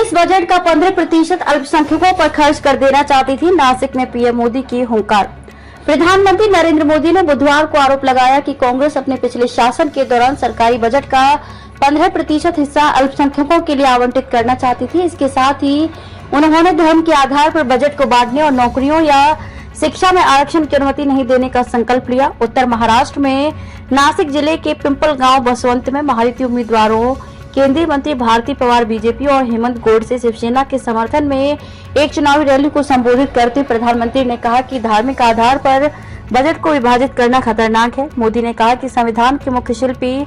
इस बजट का 15% अल्पसंख्यकों पर खर्च कर देना चाहती थी नासिक में पीएम मोदी की हुंकार। प्रधानमंत्री नरेंद्र मोदी ने बुधवार को आरोप लगाया कि कांग्रेस अपने पिछले शासन के दौरान सरकारी बजट का 15% हिस्सा अल्पसंख्यकों के लिए आवंटित करना चाहती थी। इसके साथ ही उन्होंने धर्म के आधार पर बजट को बांटने और नौकरियों या शिक्षा में आरक्षण की अनुमति नहीं देने का संकल्प लिया। उत्तर महाराष्ट्र में नासिक जिले के पिंपल गांव बसवंत में महायुति उम्मीदवारों केंद्रीय मंत्री भारती पवार बीजेपी और हेमंत गोडसे शिवसेना के समर्थन में एक चुनावी रैली को संबोधित करते प्रधानमंत्री ने कहा कि धार्मिक आधार पर बजट को विभाजित करना खतरनाक है। मोदी ने कहा कि संविधान के मुख्य शिल्पी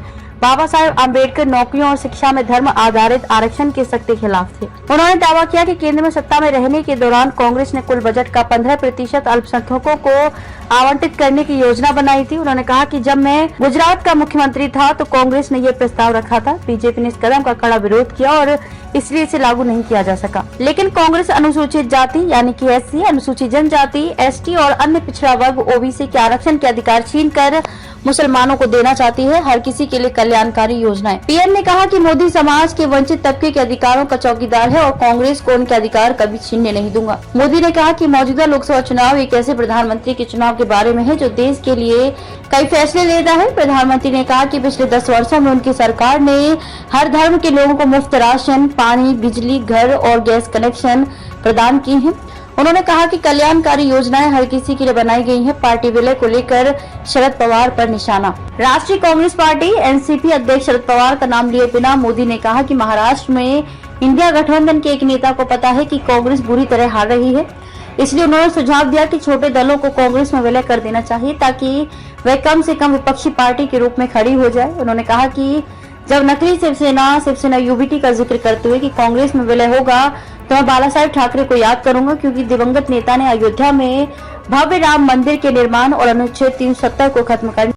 बाबा साहेब आम्बेडकर नौकरियों और शिक्षा में धर्म आधारित आरक्षण के सख्त खिलाफ थे। उन्होंने दावा किया कि केंद्र में सत्ता में रहने के दौरान कांग्रेस ने कुल बजट का 15% अल्पसंख्यकों को आवंटित करने की योजना बनाई थी। उन्होंने कहा कि जब मैं गुजरात का मुख्यमंत्री था तो कांग्रेस ने ये प्रस्ताव रखा था। बीजेपी ने इस कदम का कड़ा विरोध किया और इसलिए इसे लागू नहीं किया जा सका। लेकिन कांग्रेस अनुसूचित जाति यानी कि एससी, अनुसूचित जनजाति, एसटी और अन्य पिछड़ा वर्ग ओबीसी के आरक्षण के अधिकार छीनकर मुसलमानों को देना चाहती है। हर किसी के लिए कल्याणकारी योजनाएं। पीएम ने कहा कि मोदी समाज के वंचित तबके के अधिकारों का चौकीदार है और कांग्रेस को उनके अधिकार कभी छीनने नहीं दूंगा। मोदी ने कहा कि मौजूदा लोकसभा चुनाव एक ऐसे प्रधानमंत्री के चुनाव के बारे में है जो देश के लिए कई फैसले लेता है। प्रधानमंत्री ने कहा कि पिछले 10 वर्षों में उनकी सरकार ने हर धर्म के लोगों को मुफ्त राशन, पानी, बिजली, घर और गैस कनेक्शन प्रदान किए हैं। उन्होंने कहा कि कल्याणकारी योजनाएं हर किसी के लिए बनाई गई हैं। पार्टी विलय को लेकर शरद पवार पर निशाना। राष्ट्रीय कांग्रेस पार्टी एनसीपी अध्यक्ष शरद पवार का नाम लिए बिना मोदी ने कहा कि महाराष्ट्र में इंडिया गठबंधन के एक नेता को पता है कि कांग्रेस बुरी तरह हार रही है, इसलिए उन्होंने सुझाव दिया कि छोटे दलों को कांग्रेस में विलय कर देना चाहिए ताकि वह कम से कम विपक्षी पार्टी के रूप में खड़ी हो जाए। उन्होंने कहा कि जब नकली शिवसेना यूबीटी का जिक्र करते हुए कि कांग्रेस में विलय होगा तो मैं बाला साहेब ठाकरे को याद करूंगा, क्योंकि दिवंगत नेता ने अयोध्या में भव्य राम मंदिर के निर्माण और अनुच्छेद 370 को खत्म करने